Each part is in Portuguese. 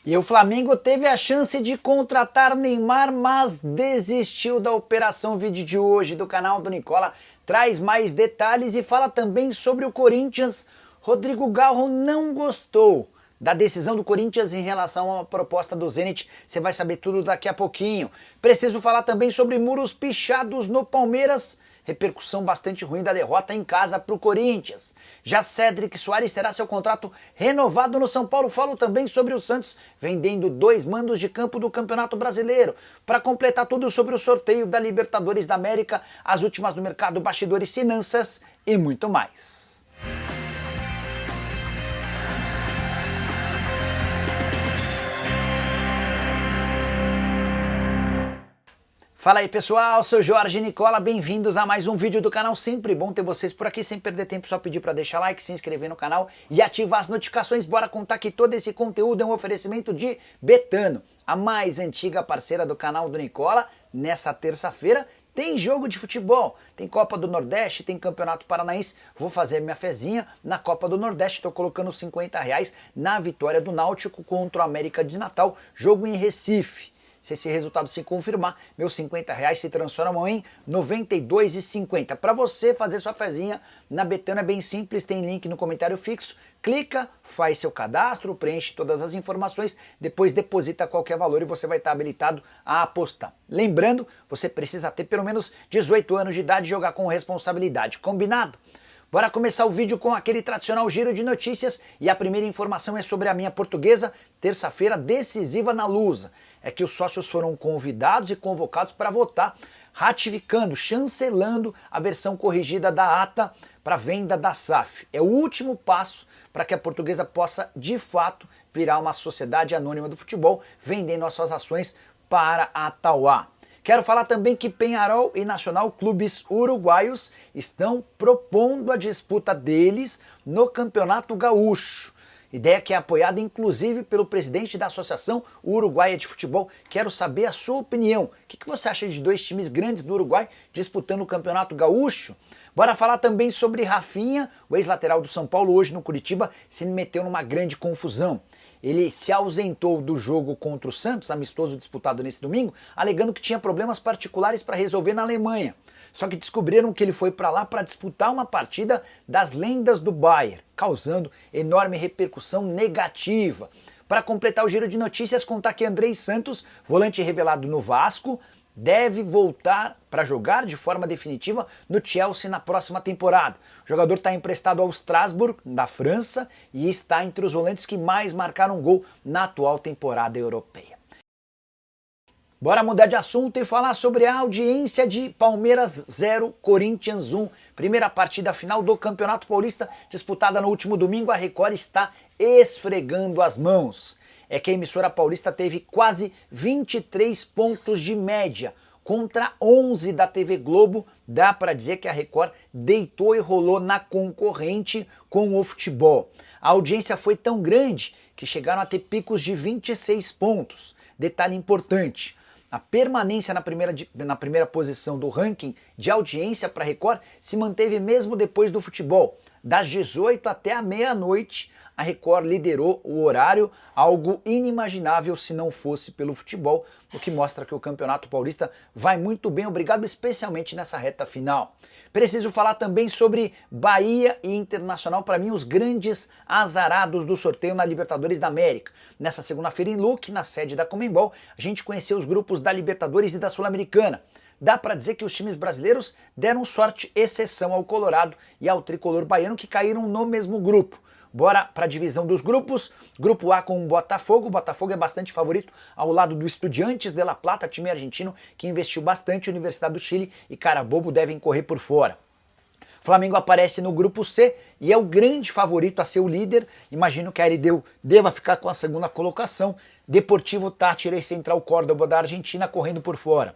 E o Flamengo teve a chance de contratar Neymar, mas desistiu da operação. O vídeo de hoje do canal do Nicola traz mais detalhes e fala também sobre o Corinthians. Rodrigo Garro não gostou da decisão do Corinthians em relação à proposta do Zenit. Você vai saber tudo daqui a pouquinho. Preciso falar também sobre muros pichados no Palmeiras. Repercussão bastante ruim da derrota em casa para o Corinthians. Já Cédric Soares terá seu contrato renovado no São Paulo. Falo também sobre o Santos vendendo 2 mandos de campo do Campeonato Brasileiro. Para completar tudo sobre o sorteio da Libertadores da América, as últimas do mercado, bastidores, finanças e muito mais. Fala aí pessoal, sou Jorge Nicola, bem-vindos a mais um vídeo do canal, sempre bom ter vocês por aqui, sem perder tempo, só pedir para deixar like, se inscrever no canal e ativar as notificações. Bora contar que todo esse conteúdo é um oferecimento de Betano, a mais antiga parceira do canal do Nicola. Nessa terça-feira tem jogo de futebol, tem Copa do Nordeste, tem Campeonato Paranaense. Vou fazer minha fezinha na Copa do Nordeste, estou colocando R$50 na vitória do Náutico contra o América de Natal, jogo em Recife. Se esse resultado se confirmar, meus R$50 se transformam em R$ 92,50. Para você fazer sua fezinha na Betano é bem simples, tem link no comentário fixo. Clica, faz seu cadastro, preenche todas as informações, depois deposita qualquer valor e você vai estar habilitado a apostar. Lembrando, você precisa ter pelo menos 18 anos de idade e jogar com responsabilidade. Combinado? Bora começar o vídeo com aquele tradicional giro de notícias e a primeira informação é sobre a minha Portuguesa, terça-feira decisiva na Lusa. É que os sócios foram convidados e convocados para votar, ratificando, chancelando a versão corrigida da ata para venda da SAF. É o último passo para que a Portuguesa possa, de fato, virar uma sociedade anônima do futebol, vendendo as suas ações para a Tauá. Quero falar também que Peñarol e Nacional, clubes uruguaios, estão propondo a disputa deles no Campeonato Gaúcho. Ideia que é apoiada inclusive pelo presidente da Associação Uruguaia de Futebol. Quero saber a sua opinião. O que você acha de 2 times grandes do Uruguai disputando o Campeonato Gaúcho? Bora falar também sobre Rafinha, o ex-lateral do São Paulo, hoje no Curitiba, se meteu numa grande confusão. Ele se ausentou do jogo contra o Santos, amistoso disputado nesse domingo, alegando que tinha problemas particulares para resolver na Alemanha. Só que descobriram que ele foi para lá para disputar uma partida das lendas do Bayern, causando enorme repercussão negativa. Para completar o giro de notícias, contar que Andrei Santos, volante revelado no Vasco, deve voltar para jogar de forma definitiva no Chelsea na próxima temporada. O jogador está emprestado ao Strasbourg, da França, e está entre os volantes que mais marcaram gol na atual temporada europeia. Bora mudar de assunto e falar sobre a audiência de Palmeiras 0, Corinthians 1. Primeira partida final do Campeonato Paulista, disputada no último domingo. A Record está esfregando as mãos. É que a emissora paulista teve quase 23 pontos de média, contra 11 da TV Globo. Dá para dizer que a Record deitou e rolou na concorrente com o futebol. A audiência foi tão grande que chegaram a ter picos de 26 pontos. Detalhe importante, a permanência na primeira posição do ranking de audiência para a Record se manteve mesmo depois do futebol. Das 18 até a meia-noite, a Record liderou o horário, algo inimaginável se não fosse pelo futebol, o que mostra que o Campeonato Paulista vai muito bem, obrigado, especialmente nessa reta final. Preciso falar também sobre Bahia e Internacional, para mim os grandes azarados do sorteio na Libertadores da América. Nessa segunda-feira em Luque, na sede da Conmebol, a gente conheceu os grupos da Libertadores e da Sul-Americana. Dá para dizer que os times brasileiros deram sorte, exceção ao Colorado e ao tricolor baiano, que caíram no mesmo grupo. Bora para a divisão dos grupos. Grupo A com o Botafogo. O Botafogo é bastante favorito ao lado do Estudiantes de La Plata, time argentino que investiu bastante, Universidade do Chile e Carabobo devem correr por fora. Flamengo aparece no grupo C e é o grande favorito a ser o líder. Imagino que a LDU deva ficar com a segunda colocação. Deportivo Táchira e Central Córdoba da Argentina correndo por fora.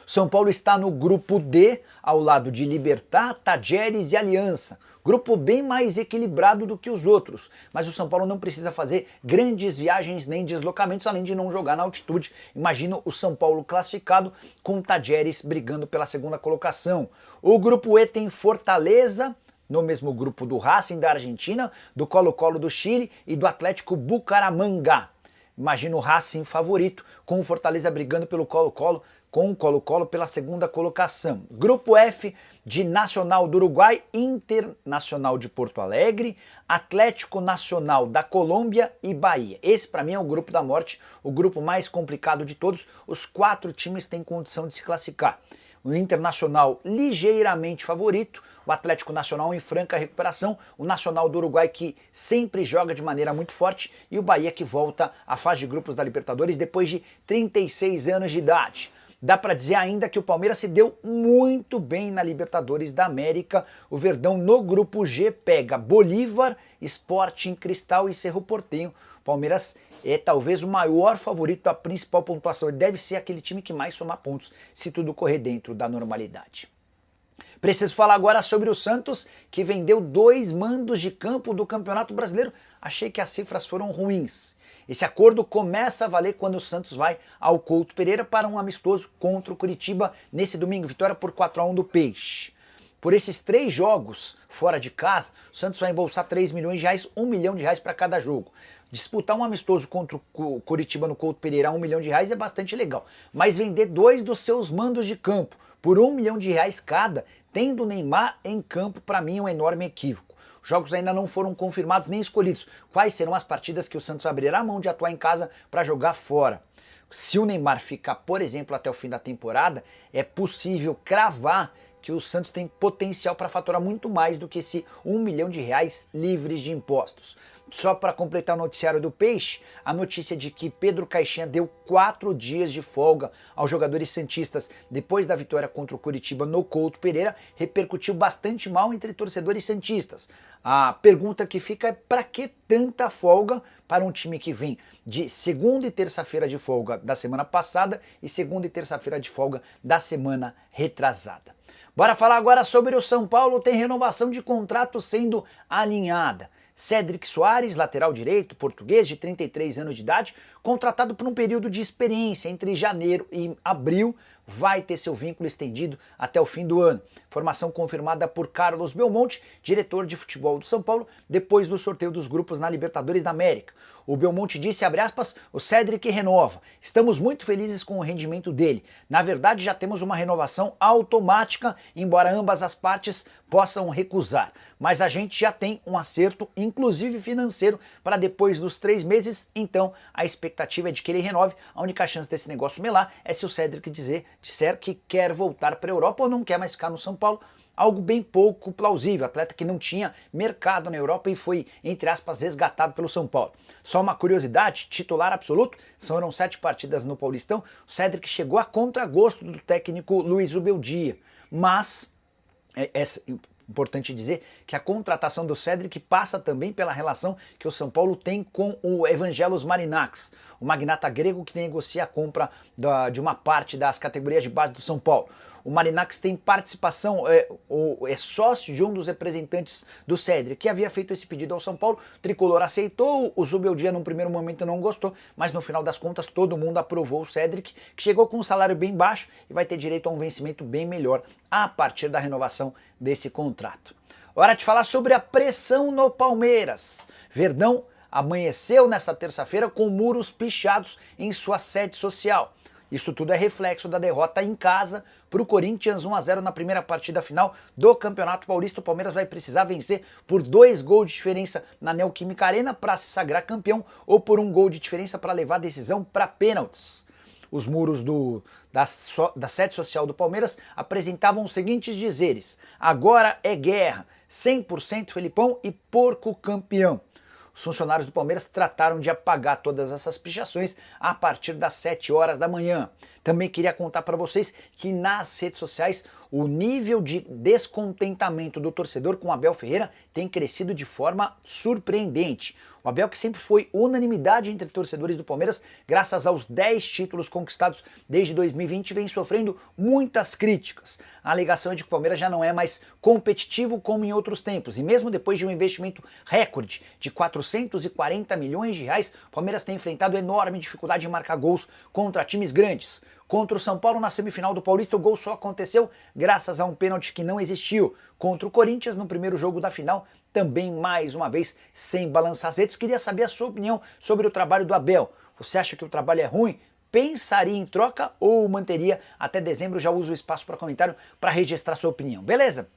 São Paulo está no grupo D, ao lado de Libertad, Tajeres e Aliança. Grupo bem mais equilibrado do que os outros, mas o São Paulo não precisa fazer grandes viagens nem deslocamentos, além de não jogar na altitude. Imagino o São Paulo classificado com Tajeres brigando pela segunda colocação. O grupo E tem Fortaleza, no mesmo grupo do Racing da Argentina, do Colo-Colo do Chile e do Atlético Bucaramanga. Imagino o Racing favorito, com o Fortaleza brigando pelo Colo-Colo, com o Colo-Colo pela segunda colocação. Grupo F de Nacional do Uruguai, Internacional de Porto Alegre, Atlético Nacional da Colômbia e Bahia. Esse para mim é o grupo da morte, o grupo mais complicado de todos. Os 4 times têm condição de se classificar. O Internacional ligeiramente favorito, o Atlético Nacional em franca recuperação, o Nacional do Uruguai que sempre joga de maneira muito forte e o Bahia que volta à fase de grupos da Libertadores depois de 36 anos de idade. Dá para dizer ainda que o Palmeiras se deu muito bem na Libertadores da América. O Verdão no grupo G pega Bolívar, Sporting Cristal e Cerro Porteño. O Palmeiras é talvez o maior favorito da principal pontuação. Ele deve ser aquele time que mais soma pontos se tudo correr dentro da normalidade. Preciso falar agora sobre o Santos, que vendeu 2 mandos de campo do Campeonato Brasileiro. Achei que as cifras foram ruins. Esse acordo começa a valer quando o Santos vai ao Couto Pereira para um amistoso contra o Curitiba nesse domingo. Vitória por 4-1 do Peixe. Por esses 3 jogos fora de casa, o Santos vai embolsar 3 milhões de reais, 1 milhão de reais para cada jogo. Disputar um amistoso contra o Curitiba no Couto Pereira a 1 milhão de reais é bastante legal. Mas vender 2 dos seus mandos de campo por 1 milhão de reais cada, tendo o Neymar em campo, para mim é um enorme equívoco. Os jogos ainda não foram confirmados nem escolhidos. Quais serão as partidas que o Santos abrirá a mão de atuar em casa para jogar fora? Se o Neymar ficar, por exemplo, até o fim da temporada, é possível cravar que o Santos tem potencial para faturar muito mais do que esse 1 milhão de reais livres de impostos. Só para completar o noticiário do Peixe, a notícia de que Pedro Caixinha deu 4 dias de folga aos jogadores santistas depois da vitória contra o Curitiba no Couto Pereira repercutiu bastante mal entre torcedores santistas. A pergunta que fica é: para que tanta folga para um time que vem de segunda e terça-feira de folga da semana passada e segunda e terça-feira de folga da semana retrasada? Bora falar agora sobre o São Paulo. Tem renovação de contrato sendo alinhada. Cédric Soares, lateral direito, português de 33 anos de idade, contratado por um período de experiência entre janeiro e abril, vai ter seu vínculo estendido até o fim do ano. Formação confirmada por Carlos Belmonte, diretor de futebol do São Paulo, depois do sorteio dos grupos na Libertadores da América. O Belmonte disse, abre aspas, o Cédric renova. Estamos muito felizes com o rendimento dele. Na verdade, já temos uma renovação automática, embora ambas as partes possam recusar. Mas a gente já tem um acerto, inclusive financeiro, para depois dos 3 meses, então a expectativa é de que ele renove. A única chance desse negócio melar é se o Cédric disser que quer voltar para a Europa ou não quer mais ficar no São Paulo. Algo bem pouco plausível, atleta que não tinha mercado na Europa e foi, entre aspas, resgatado pelo São Paulo. Só uma curiosidade, titular absoluto, foram 7 partidas no Paulistão, o Cédric chegou a contragosto do técnico Luiz Ubeldia, mas é importante dizer que a contratação do Cédric passa também pela relação que o São Paulo tem com o Evangelos Marinakis, o magnata grego que negocia a compra de uma parte das categorias de base do São Paulo. O Marinakis tem participação, é sócio de um dos representantes do Cédric, que havia feito esse pedido ao São Paulo. O tricolor aceitou, o Zubeldia num primeiro momento não gostou, mas no final das contas todo mundo aprovou o Cédric, que chegou com um salário bem baixo e vai ter direito a um vencimento bem melhor a partir da renovação desse contrato. Hora de falar sobre a pressão no Palmeiras. Verdão amanheceu nesta terça-feira com muros pichados em sua sede social. Isso tudo é reflexo da derrota em casa para o Corinthians 1-0 na primeira partida final do Campeonato Paulista. O Palmeiras vai precisar vencer por 2 gols de diferença na Neoquímica Arena para se sagrar campeão ou por 1 gol de diferença para levar a decisão para pênaltis. Os muros da sede social do Palmeiras apresentavam os seguintes dizeres: agora é guerra, 100% Felipão e porco campeão. Os funcionários do Palmeiras trataram de apagar todas essas pichações a partir das 7 horas da manhã. Também queria contar para vocês que nas redes sociais o nível de descontentamento do torcedor com Abel Ferreira tem crescido de forma surpreendente. O Abel, que sempre foi unanimidade entre torcedores do Palmeiras, graças aos 10 títulos conquistados desde 2020, vem sofrendo muitas críticas. A alegação é de que o Palmeiras já não é mais competitivo como em outros tempos, e mesmo depois de um investimento recorde de 440 milhões de reais, o Palmeiras tem enfrentado enorme dificuldade em marcar gols contra times grandes. Contra o São Paulo na semifinal do Paulista, o gol só aconteceu graças a um pênalti que não existiu. Contra o Corinthians, no primeiro jogo da final, também mais uma vez sem balançar as redes. Queria saber a sua opinião sobre o trabalho do Abel. Você acha que o trabalho é ruim? Pensaria em troca ou manteria até dezembro? Já uso o espaço para comentário para registrar sua opinião, beleza?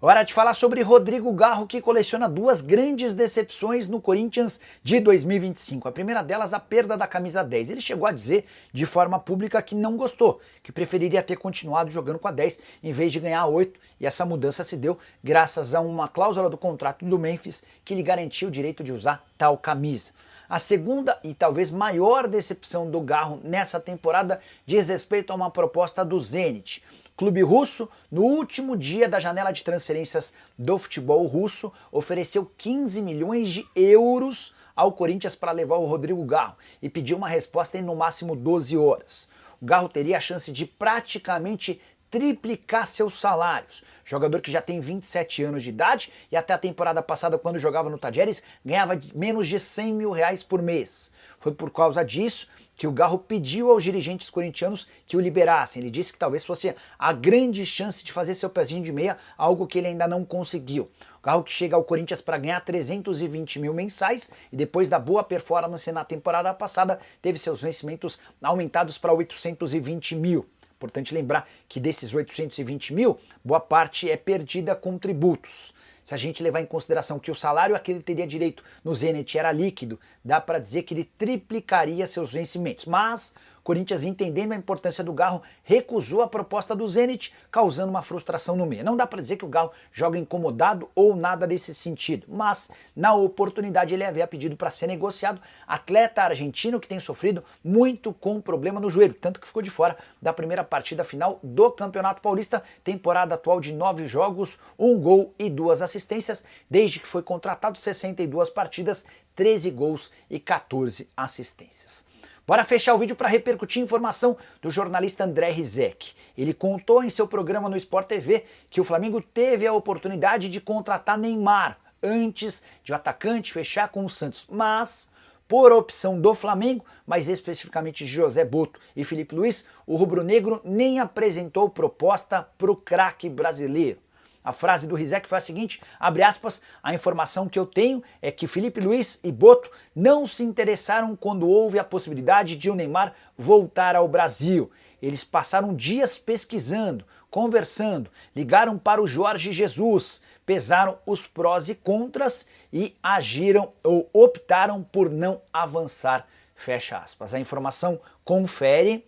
Hora de falar sobre Rodrigo Garro, que coleciona duas grandes decepções no Corinthians de 2025. A primeira delas, a perda da camisa 10. Ele chegou a dizer de forma pública que não gostou, que preferiria ter continuado jogando com a 10 em vez de ganhar a 8, e essa mudança se deu graças a uma cláusula do contrato do Memphis que lhe garantia o direito de usar tal camisa. A segunda e talvez maior decepção do Garro nessa temporada diz respeito a uma proposta do Zenit. Clube russo, no último dia da janela de transferências do futebol russo, ofereceu 15 milhões de euros ao Corinthians para levar o Rodrigo Garro e pediu uma resposta em no máximo 12 horas. O Garro teria a chance de praticamente triplicar seus salários. Jogador que já tem 27 anos de idade e até a temporada passada, quando jogava no Tajeres, ganhava menos de 100 mil reais por mês. Foi por causa disso que o Garro pediu aos dirigentes corintianos que o liberassem. Ele disse que talvez fosse a grande chance de fazer seu pezinho de meia, algo que ele ainda não conseguiu. O Garro que chega ao Corinthians para ganhar 320 mil mensais e depois da boa performance na temporada passada, teve seus vencimentos aumentados para 820 mil. Importante lembrar que desses 820 mil, boa parte é perdida com tributos. Se a gente levar em consideração que o salário a que ele teria direito no Zenit era líquido, dá para dizer que ele triplicaria seus vencimentos. Mas o Corinthians, entendendo a importância do Garro, recusou a proposta do Zenit, causando uma frustração no meio. Não dá para dizer que o Garro joga incomodado ou nada desse sentido, mas na oportunidade ele havia pedido para ser negociado. Atleta argentino que tem sofrido muito com problema no joelho, tanto que ficou de fora da primeira partida final do Campeonato Paulista, temporada atual de 9 jogos, 1 gol e 2 assistências, desde que foi contratado, 62 partidas, 13 gols e 14 assistências. Bora fechar o vídeo para repercutir a informação do jornalista André Rizek. Ele contou em seu programa no Sport TV que o Flamengo teve a oportunidade de contratar Neymar antes de o atacante fechar com o Santos, mas por opção do Flamengo, mais especificamente de José Boto e Filipe Luís, o rubro-negro nem apresentou proposta para o craque brasileiro. A frase do Rizek foi a seguinte, abre aspas, a informação que eu tenho é que Filipe Luís e Boto não se interessaram quando houve a possibilidade de o Neymar voltar ao Brasil. Eles passaram dias pesquisando, conversando, ligaram para o Jorge Jesus, pesaram os prós e contras e agiram ou optaram por não avançar, fecha aspas. A informação confere.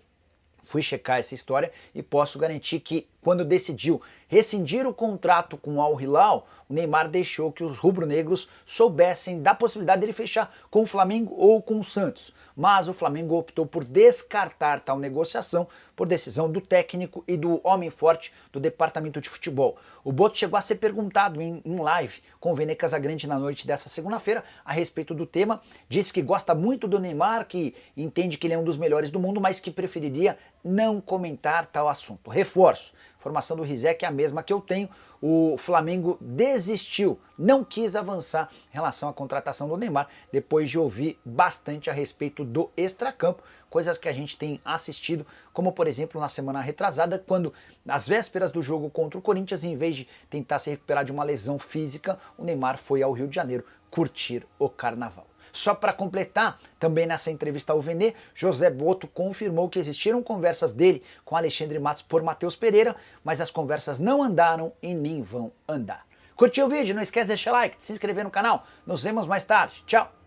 Fui checar essa história e posso garantir que quando decidiu rescindir o contrato com o Al Hilal, o Neymar deixou que os rubro-negros soubessem da possibilidade dele fechar com o Flamengo ou com o Santos. Mas o Flamengo optou por descartar tal negociação por decisão do técnico e do homem forte do departamento de futebol. O Boto chegou a ser perguntado em live com o Vene Casagrande na noite dessa segunda-feira a respeito do tema. Disse que gosta muito do Neymar, que entende que ele é um dos melhores do mundo, mas que preferiria não comentar tal assunto. Reforço. A informação do Rizek é a mesma que eu tenho. O Flamengo desistiu, não quis avançar em relação à contratação do Neymar, depois de ouvir bastante a respeito do extracampo, coisas que a gente tem assistido, como por exemplo na semana retrasada, quando às vésperas do jogo contra o Corinthians, em vez de tentar se recuperar de uma lesão física, o Neymar foi ao Rio de Janeiro curtir o carnaval. Só para completar, também nessa entrevista ao Vene, José Boto confirmou que existiram conversas dele com Alexandre Matos por Matheus Pereira, mas as conversas não andaram e nem vão andar. Curtiu o vídeo? Não esquece de deixar like, de se inscrever no canal. Nos vemos mais tarde. Tchau!